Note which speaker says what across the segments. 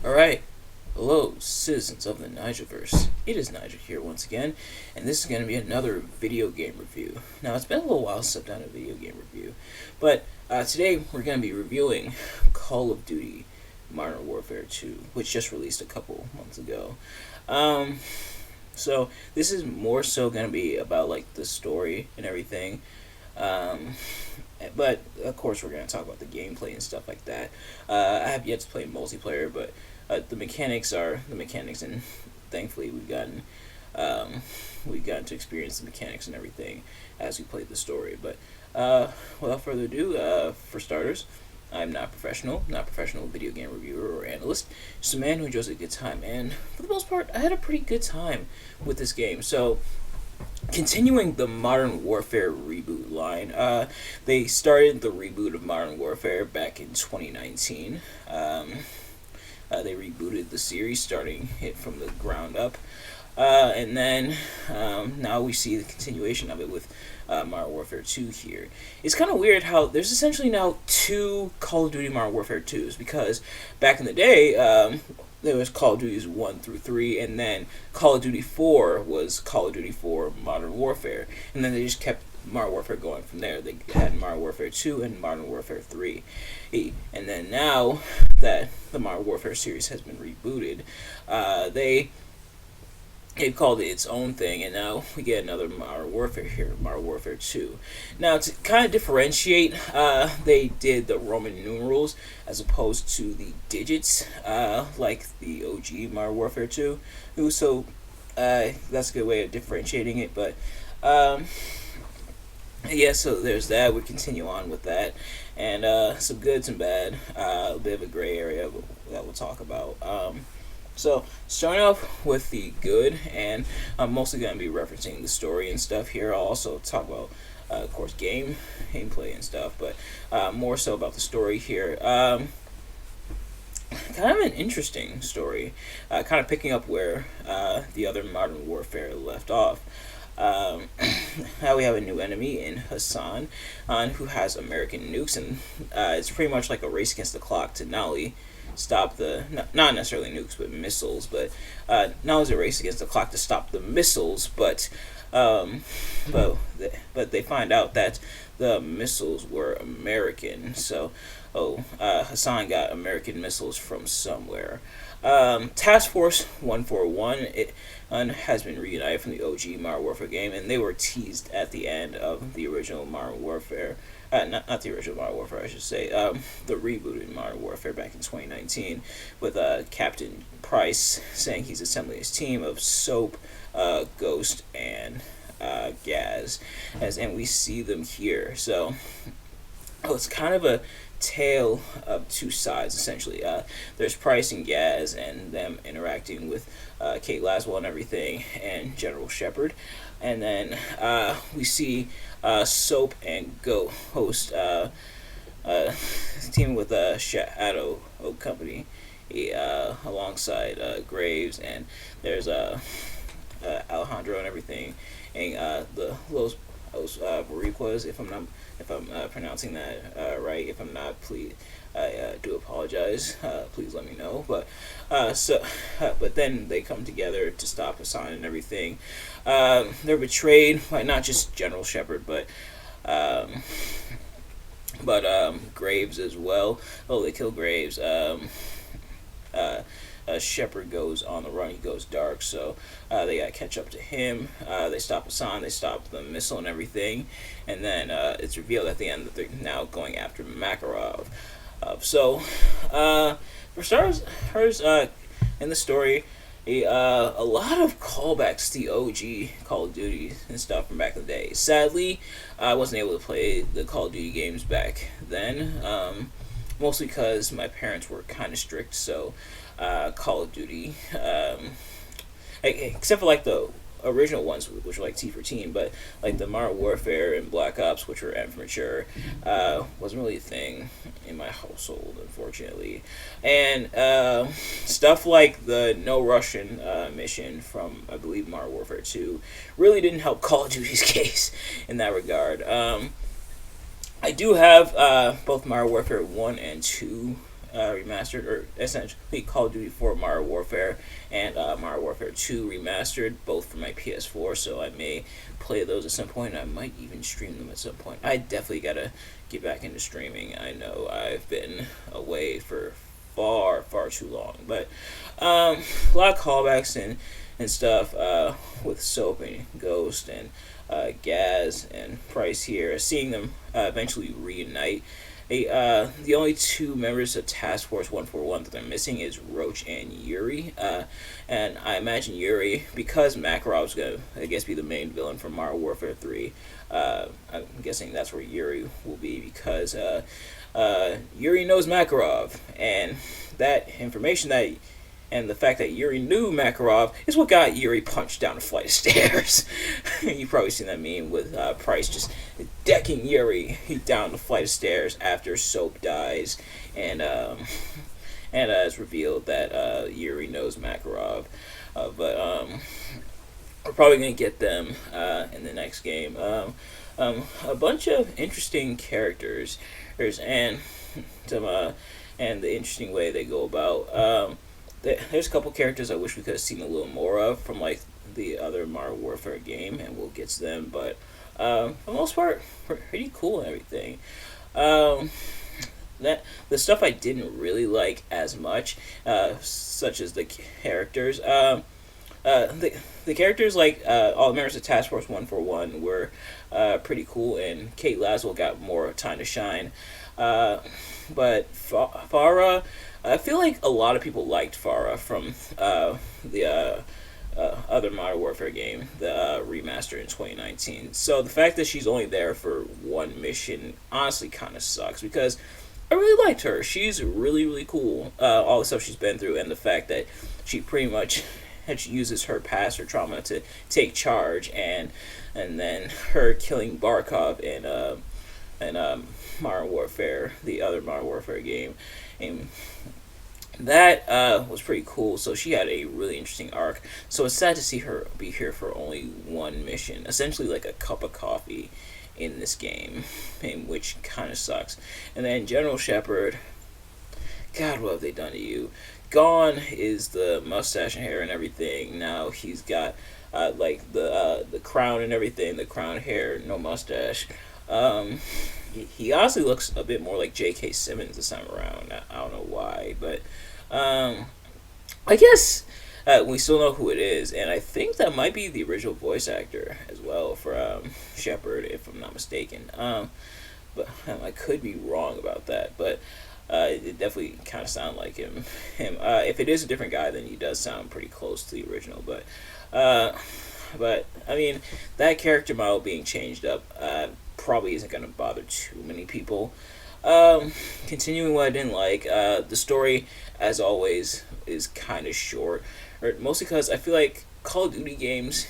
Speaker 1: Alright, hello, citizens of the Nigelverse. It is Nigel here once again, and this is going to be another video game review. Now, it's been a little while since I've done a video game review, but today we're going to be reviewing Call of Duty Modern Warfare 2, which just released a couple months ago. Um, so, this is more so going to be about, like, the story and everything. Um, but of course, we're going to talk about the gameplay and stuff like that. I have yet to play multiplayer, but the mechanics are the mechanics, and thankfully we've gotten to experience the mechanics and everything as we played the story. But without further ado, for starters, I'm not professional video game reviewer or analyst, just a man who enjoys a good time, and for the most part, I had a pretty good time with this game. So, continuing the Modern Warfare reboot line, they started the reboot of Modern Warfare back in 2019. They rebooted the series, starting it from the ground up. And then now we see the continuation of it with Modern Warfare 2 here. It's kind of weird how there's essentially now two Call of Duty Modern Warfare 2s, because back in the day, there was Call of Duties 1 through 3, and then Call of Duty 4 was Call of Duty 4 Modern Warfare. And then they just kept Modern Warfare going from there. They had Modern Warfare 2 and Modern Warfare 3. And then now that the Modern Warfare series has been rebooted, they've called it its own thing, and now we get another Modern Warfare here, Modern Warfare 2. Now, to kind of differentiate, they did the Roman numerals as opposed to the digits, like the OG Modern Warfare 2. So, that's a good way of differentiating it, but, yeah, so there's that. We continue on with that, and some good, some bad, a bit of a gray area that we'll talk about. So, starting off with the good, and I'm mostly going to be referencing the story and stuff here. I'll also talk about, of course, gameplay and stuff, but more so about the story here. Kind of an interesting story, kind of picking up where the other Modern Warfare left off. Now we have a new enemy in Hassan, who has American nukes, and it's pretty much like a race against the clock to not only stop the not necessarily nukes but missiles, but not only is it a race against the clock to stop the missiles, but they find out that the missiles were American. So Hassan got American missiles from somewhere. Task Force 141 has been reunited from the OG Modern Warfare game, and they were teased at the end of the original Modern Warfare. Not the original Modern Warfare, I should say. The rebooted Modern Warfare back in 2019, with Captain Price saying he's assembling his team of Soap, Ghost, and Gaz, and we see them here. So, it's kind of a tale of two sides, essentially. There's Price and Gaz, and them interacting with Kate Laswell and everything, and General Shepard. And then we see Soap and Ghost teaming with Shadow Oak Company alongside Graves, and there's Alejandro and everything, and the Los Boricuas, if I'm pronouncing that right. If I'm not, please, I do apologize. Please let me know. But but then they come together to stop Hassan and everything. They're betrayed by not just General Shepard, but Graves as well. Oh, they kill Graves. Shepard goes on the run. He goes dark, so they got to catch up to him. They stop Hassan. They stop the missile and everything, and then it's revealed at the end that they're now going after Makarov. For starters, in the story, a lot of callbacks to the OG Call of Duty and stuff from back in the day. Sadly, I wasn't able to play the Call of Duty games back then, mostly because my parents were kind of strict, so Call of Duty, except for like the original ones, which were like T for Teen, but like the Modern Warfare and Black Ops, which were for mature, wasn't really a thing in my household, unfortunately. And stuff like the No Russian mission from, I believe, Modern Warfare 2 really didn't help Call of Duty's case in that regard. I do have both Modern Warfare 1 and 2 remastered, or essentially Call of Duty 4 Modern Warfare and Modern Warfare 2 remastered, both for my PS4. So I may play those at some point. I might even stream them at some point. I definitely gotta get back into streaming. I know I've been away for far too long, but a lot of callbacks and stuff with Soap and Ghost and Gaz and Price here. Seeing them eventually reunite. The only two members of Task Force 141 that they're missing is Roach and Yuri. And I imagine Yuri, because Makarov's going to, I guess, be the main villain for Modern Warfare 3, I'm guessing that's where Yuri will be, because Yuri knows Makarov. And that information and the fact that Yuri knew Makarov is what got Yuri punched down a flight of stairs. You've probably seen that meme with Price just decking Yuri down the flight of stairs after Soap dies, and it's revealed that Yuri knows Makarov. But we're probably gonna get them in the next game. A bunch of interesting characters, and some and the interesting way they go about. There's a couple characters I wish we could have seen a little more of from like the other Modern Warfare game, and we'll get to them. But for the most part, pretty cool and everything. That the stuff I didn't really like as much, such as the characters. The characters like all the members of Task Force 141 were pretty cool, and Kate Laswell got more time to shine. But Farah, I feel like a lot of people liked Farah from the other Modern Warfare game, the remaster in 2019. So the fact that she's only there for one mission honestly kind of sucks, because I really liked her. She's really cool. All the stuff she's been through, and the fact that she pretty much uses her past, her trauma, to take charge, and then her killing Barkov in Modern Warfare, the other Modern Warfare game, and that was pretty cool. So she had a really interesting arc. So it's sad to see her be here for only one mission, essentially like a cup of coffee in this game, which kind of sucks. And then General Shepard, God, what have they done to you? Gone is the mustache and hair and everything. Now he's got like the crown and everything, the crown, hair, no mustache. He honestly looks a bit more like J.K. Simmons this time around. I don't know why, but I guess we still know who it is, and I think that might be the original voice actor as well for Shepard, if I'm not mistaken. But I could be wrong about that, but it definitely kind of sounded like him. If it is a different guy, then he does sound pretty close to the original, but I mean, that character model being changed up probably isn't going to bother too many people. Continuing what I didn't like, the story, as always, is kind of short, or mostly because I feel like Call of Duty games,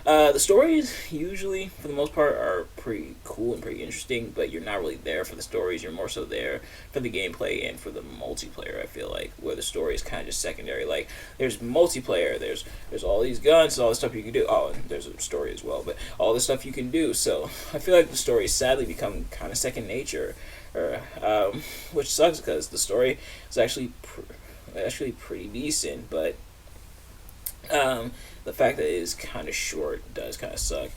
Speaker 1: the stories usually, for the most part, are pretty cool and pretty interesting, but you're not really there for the stories. You're more so there for the gameplay and for the multiplayer, I feel like, where the story is kind of just secondary. Like, there's multiplayer, there's all these guns, all the stuff you can do. Oh, and there's a story as well, but all the stuff you can do. So I feel like the stories sadly become kind of second nature, which sucks, because the story is actually pretty decent, but the fact that it is kind of short does kind of suck.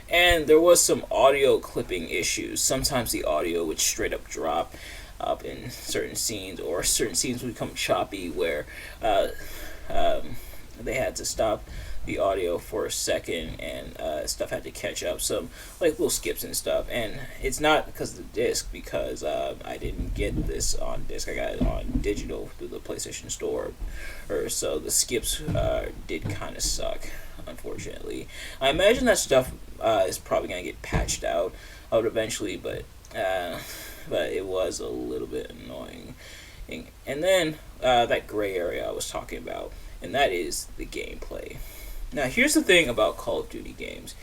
Speaker 1: And there was some audio clipping issues. Sometimes the audio would straight up drop up in certain scenes, or certain scenes would become choppy where they had to stop the audio for a second, and stuff had to catch up, some like little skips and stuff. And it's not because of the disc, because I didn't get this on disc, I got it on digital through the PlayStation Store, or so the skips did kind of suck, unfortunately. I imagine that stuff is probably gonna get patched out eventually, but it was a little bit annoying. And then that gray area I was talking about, and that is the gameplay. Now, here's the thing about Call of Duty games,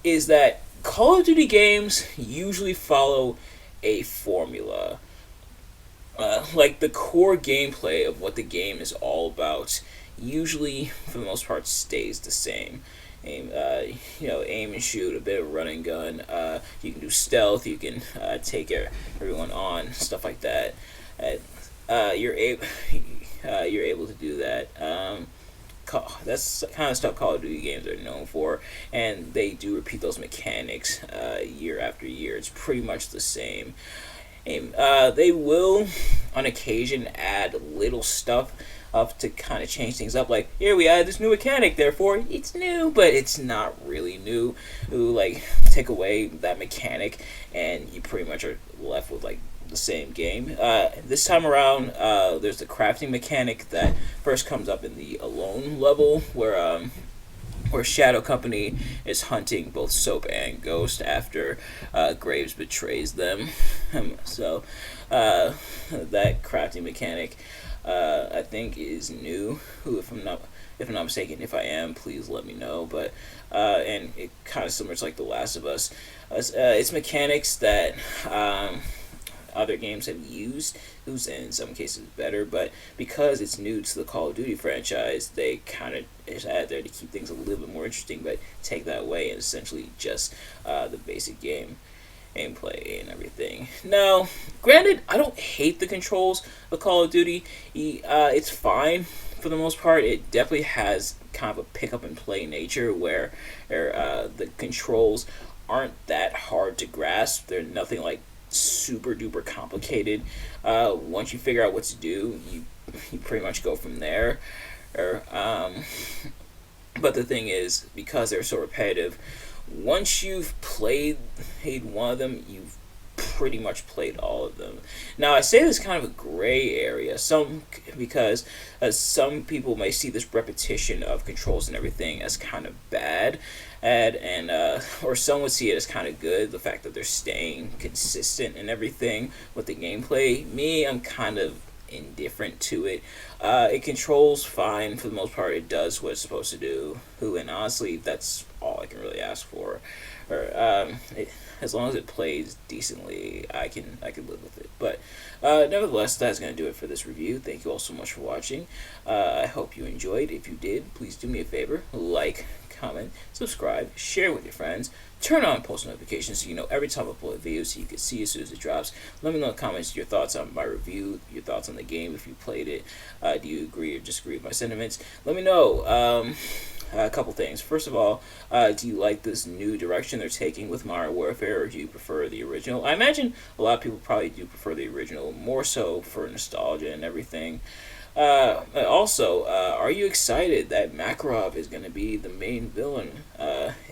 Speaker 1: is that Call of Duty games usually follow a formula. Like, the core gameplay of what the game is all about usually, for the most part, stays the same. Aim and shoot, a bit of run and gun. You can do stealth, you can take everyone on, stuff like that. you're able you're able to do that. That's kind of stuff Call of Duty games are known for, and they do repeat those mechanics year after year. It's pretty much the same. And, they will, on occasion, add little stuff up to kind of change things up. Like, here we add this new mechanic, therefore it's new, but it's not really new. Like, take away that mechanic, and you pretty much are left with like the same game. This time around, there's the crafting mechanic that first comes up in the Alone level, where Shadow Company is hunting both Soap and Ghost after Graves betrays them. So that crafting mechanic, I think, is new. If I'm not mistaken, if I am, please let me know. But and it kind of similar to like The Last of Us. It's mechanics that other games have used, who's in some cases better, but because it's new to the Call of Duty franchise, they kind of is added there to keep things a little bit more interesting, but take that away and essentially just the basic gameplay and everything. Now, granted, I don't hate the controls of Call of Duty. It's fine for the most part. It definitely has kind of a pick up and play nature where the controls aren't that hard to grasp. They're nothing like super duper complicated. Once you figure out what to do, you pretty much go from there. Or, but the thing is, because they're so repetitive, once you've played one of them, you've pretty much played all of them. Now, I say this kind of a gray area, because some people may see this repetition of controls and everything as kind of bad, or some would see it as kind of good, the fact that they're staying consistent and everything with the gameplay. Me, I'm kind of indifferent to it. It controls fine for the most part. It does what it's supposed to do. And honestly, that's all I can really ask for. As long as it plays decently, I can live with it. But nevertheless, that's going to do it for this review. Thank you all so much for watching. I hope you enjoyed. If you did, please do me a favor: like, comment, subscribe, share with your friends, turn on post notifications so you know every time I upload a video, so you can see as soon as it drops. Let me know in the comments your thoughts on my review, your thoughts on the game, if you played it. Do you agree or disagree with my sentiments? Let me know. A couple things. First of all, do you like this new direction they're taking with Modern Warfare, or do you prefer the original? I imagine a lot of people probably do prefer the original, more so for nostalgia and everything. Also, are you excited that Makarov is going to be the main villain,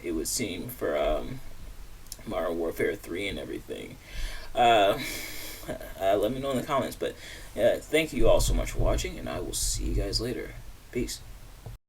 Speaker 1: it would seem, for Modern Warfare 3 and everything? Let me know in the comments. But thank you all so much for watching, and I will see you guys later. Peace.